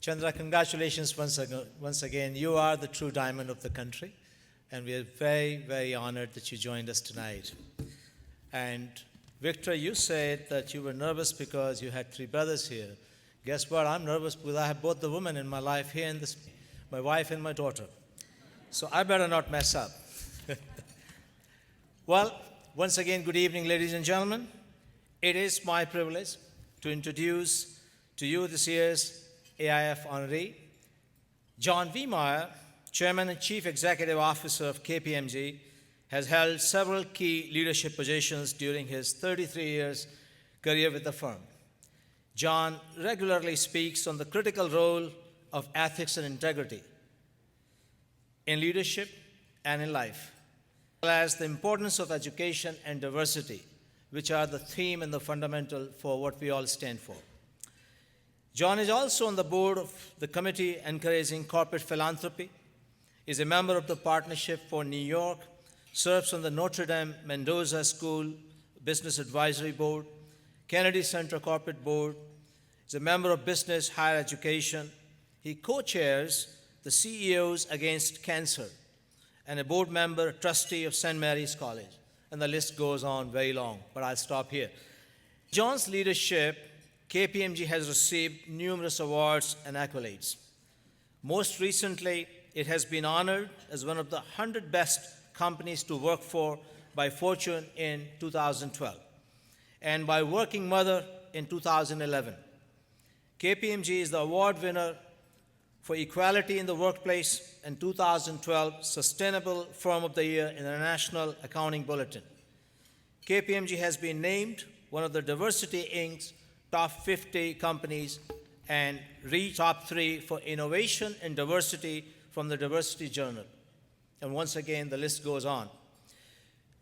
Chandra, congratulations once again. You are the true diamond of the country, and we are very, very honored that you joined us tonight. And Victor, you said that you were nervous because you had three brothers here. Guess what? I'm nervous because I have both the women in my life here, my wife and my daughter. So I better not mess up. Well, once again, good evening, ladies and gentlemen. It is my privilege to introduce to you this year's AIF honoree, John Veihmeyer, Chairman and Chief Executive Officer of KPMG, has held several key leadership positions during his 33 years career with the firm. John regularly speaks on the critical role of ethics and integrity in leadership and in life, as well as the importance of education and diversity, which are the theme and the fundamental for what we all stand for. John is also on the board of the Committee Encouraging Corporate Philanthropy, is a member of the Partnership for New York, serves on the Notre Dame Mendoza School Business Advisory Board, Kennedy Center Corporate Board, is a member of Business Higher Education. He co-chairs the CEOs Against Cancer and a board member, trustee of St. Mary's College. And the list goes on very long, but I'll stop here. John's leadership, KPMG has received numerous awards and accolades. Most recently, it has been honored as one of the 100 best companies to work for by Fortune in 2012 and by Working Mother in 2011. KPMG is the award winner for Equality in the Workplace and 2012 Sustainable Firm of the Year in the National Accounting Bulletin. KPMG has been named one of the Diversity Inc.'s top 50 companies and reached top 3 for innovation and diversity from the Diversity Journal. And once again, the list goes on.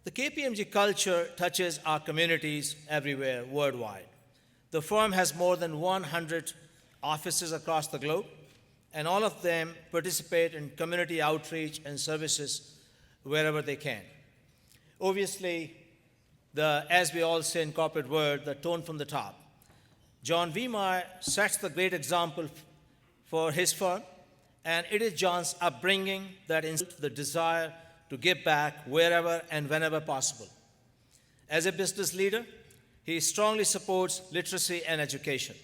The KPMG culture touches our communities everywhere, worldwide. The firm has more than 100 offices across the globe, and all of them participate in community outreach and services wherever they can. Obviously, as we all say in corporate world, the tone from the top. John Veihmeyer sets the great example for his firm, and it is John's upbringing that instills the desire to give back wherever and whenever possible. As a business leader, he strongly supports literacy and education.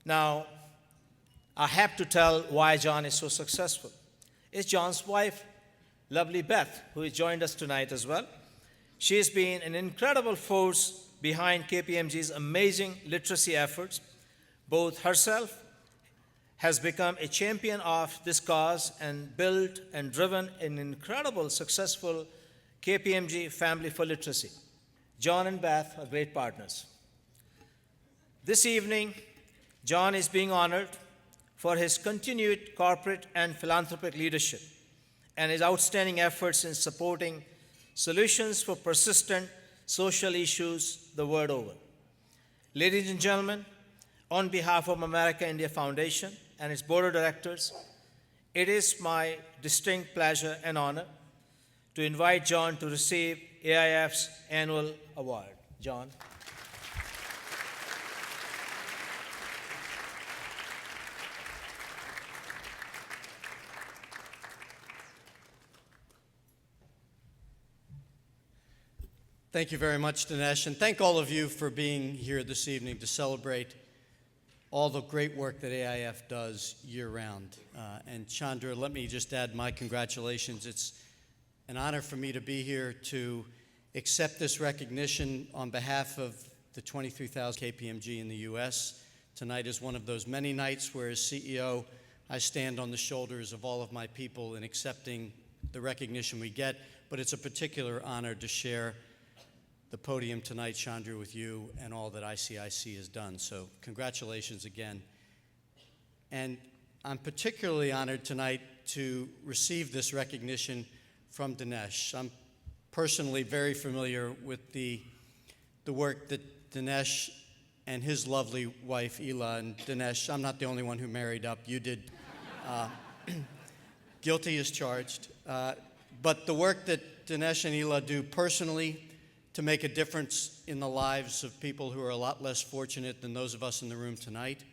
Now, I have to tell why John is so successful. It's John's wife, lovely Beth, who has joined us tonight as well. She has been an incredible force behind KPMG's amazing literacy efforts. Both herself has become a champion of this cause and built and driven an incredible, successful KPMG Family for Literacy. John and Beth are great partners. This evening, John is being honored for his continued corporate and philanthropic leadership and his outstanding efforts in supporting solutions for persistent social issues the world over. Ladies and gentlemen, on behalf of America India Foundation and its board of directors, it is my distinct pleasure and honor to invite John to receive AIF's annual award. John. Thank you very much, Dinesh, and thank all of you for being here this evening to celebrate all the great work that AIF does year-round. And Chandra, let me just add my congratulations. It's an honor for me to be here to accept this recognition on behalf of the 23,000 KPMG in the U.S. Tonight is one of those many nights where, as CEO, I stand on the shoulders of all of my people in accepting the recognition we get, but it's a particular honor to share the podium tonight, Chandra, with you and all that ICIC has done. So congratulations again. And I'm particularly honored tonight to receive this recognition from Dinesh. I'm personally very familiar with the work that Dinesh and his lovely wife, Ela, and Dinesh, I'm not the only one who married up. You did. Guilty as charged. But the work that Dinesh and Ela do personally to make a difference in the lives of people who are a lot less fortunate than those of us in the room tonight,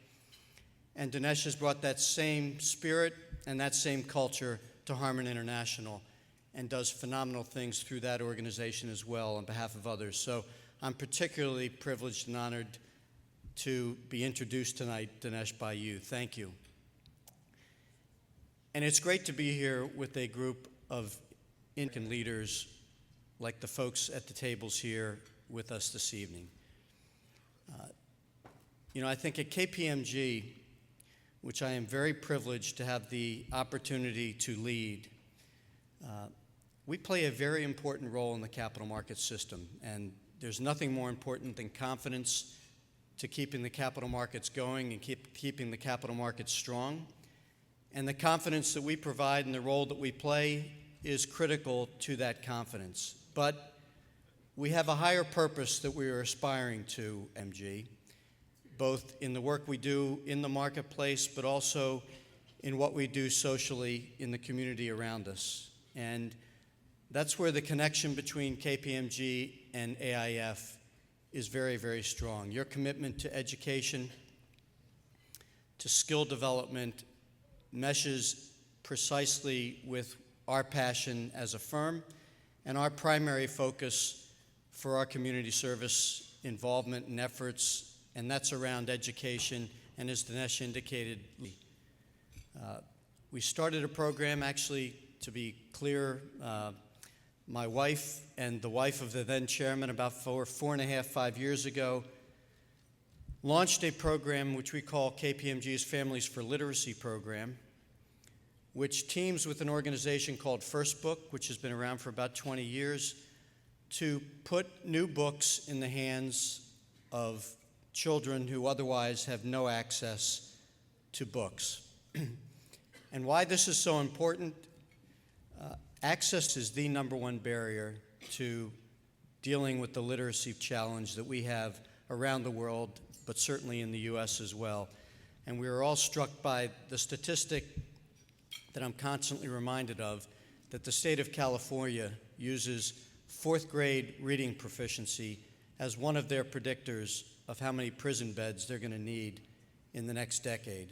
And Dinesh has brought that same spirit and that same culture to Harman International and does phenomenal things through that organization as well on behalf of others. So I'm particularly privileged and honored to be introduced tonight, Dinesh, by you. Thank you. And it's great to be here with a group of Indian leaders like the folks at the tables here with us this evening. I think at KPMG, which I am very privileged to have the opportunity to lead, we play a very important role in the capital market system, and there's nothing more important than confidence to keeping the capital markets going and keeping the capital markets strong. And the confidence that we provide and the role that we play is critical to that confidence. But we have a higher purpose that we are aspiring to, MG, both in the work we do in the marketplace, but also in what we do socially in the community around us. And that's where the connection between KPMG and AIF is very, very strong. Your commitment to education, to skill development, meshes precisely with our passion as a firm and our primary focus for our community service involvement and efforts, and that's around education. And as Dinesh indicated, we started a program, actually, to be clear, my wife and the wife of the then chairman about 4.5 years ago launched a program which we call KPMG's Families for Literacy program, which teams with an organization called First Book, which has been around for about 20 years, to put new books in the hands of children who otherwise have no access to books. And why this is so important, access is the number one barrier to dealing with the literacy challenge that we have around the world, but certainly in the U.S. as well. And we are all struck by the statistic that I'm constantly reminded of, that the state of California uses fourth grade reading proficiency as one of their predictors of how many prison beds they're going to need in the next decade.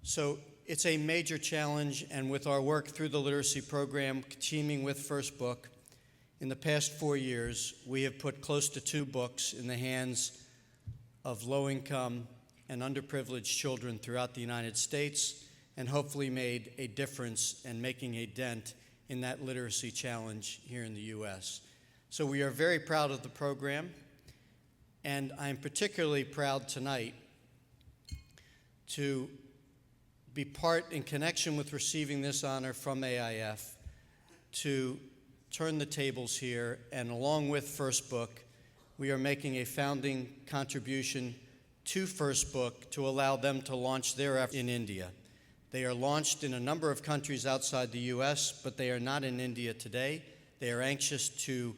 So it's a major challenge, and with our work through the literacy program, teaming with First Book, in the past 4 years, we have put close to 2 books in the hands of low-income and underprivileged children throughout the United States, and hopefully made a difference and making a dent in that literacy challenge here in the U.S. So we are very proud of the program, and I'm particularly proud tonight to be part in connection with receiving this honor from AIF to turn the tables here, and along with First Book, we are making a founding contribution to First Book to allow them to launch their efforts in India. They are launched in a number of countries outside the U.S., but they are not in India today. They are anxious to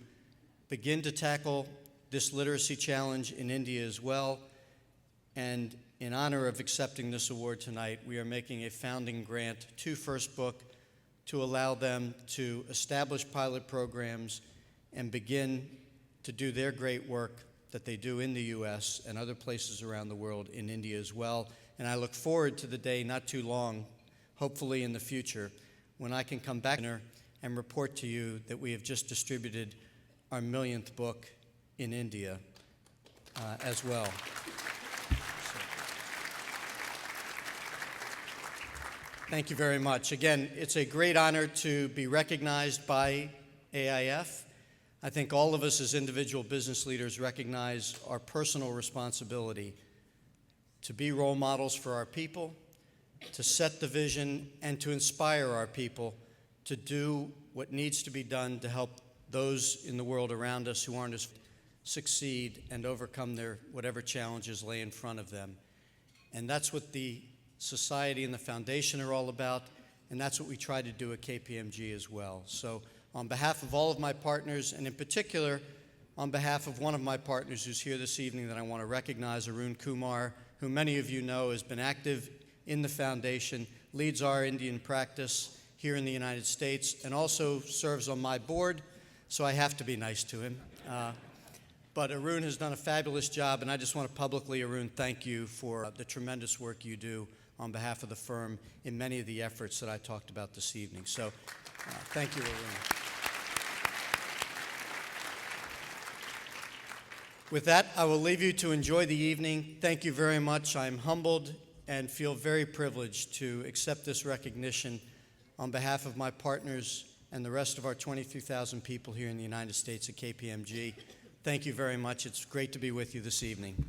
begin to tackle this literacy challenge in India as well. And in honor of accepting this award tonight, we are making a founding grant to First Book to allow them to establish pilot programs and begin to do their great work that they do in the U.S. and other places around the world in India as well. And I look forward to the day, not too long, hopefully in the future, when I can come back and report to you that we have just distributed our 1,000th book in India as well. Thank you very much. Again, it's a great honor to be recognized by AIF. I think all of us as individual business leaders recognize our personal responsibility to be role models for our people, to set the vision, and to inspire our people to do what needs to be done to help those in the world around us who aren't as succeed and overcome their whatever challenges lay in front of them. And that's what the Society and the Foundation are all about, and that's what we try to do at KPMG as well. So on behalf of all of my partners, and in particular on behalf of one of my partners who's here this evening that I want to recognize, Arun Kumar, who many of you know has been active in the foundation, leads our Indian practice here in the United States, and also serves on my board, so I have to be nice to him. But Arun has done a fabulous job, and I just want to publicly, Arun, thank you for the tremendous work you do on behalf of the firm in many of the efforts that I talked about this evening. So thank you, Arun. With that, I will leave you to enjoy the evening. Thank you very much. I'm humbled and feel very privileged to accept this recognition on behalf of my partners and the rest of our 23,000 people here in the United States at KPMG. Thank you very much. It's great to be with you this evening.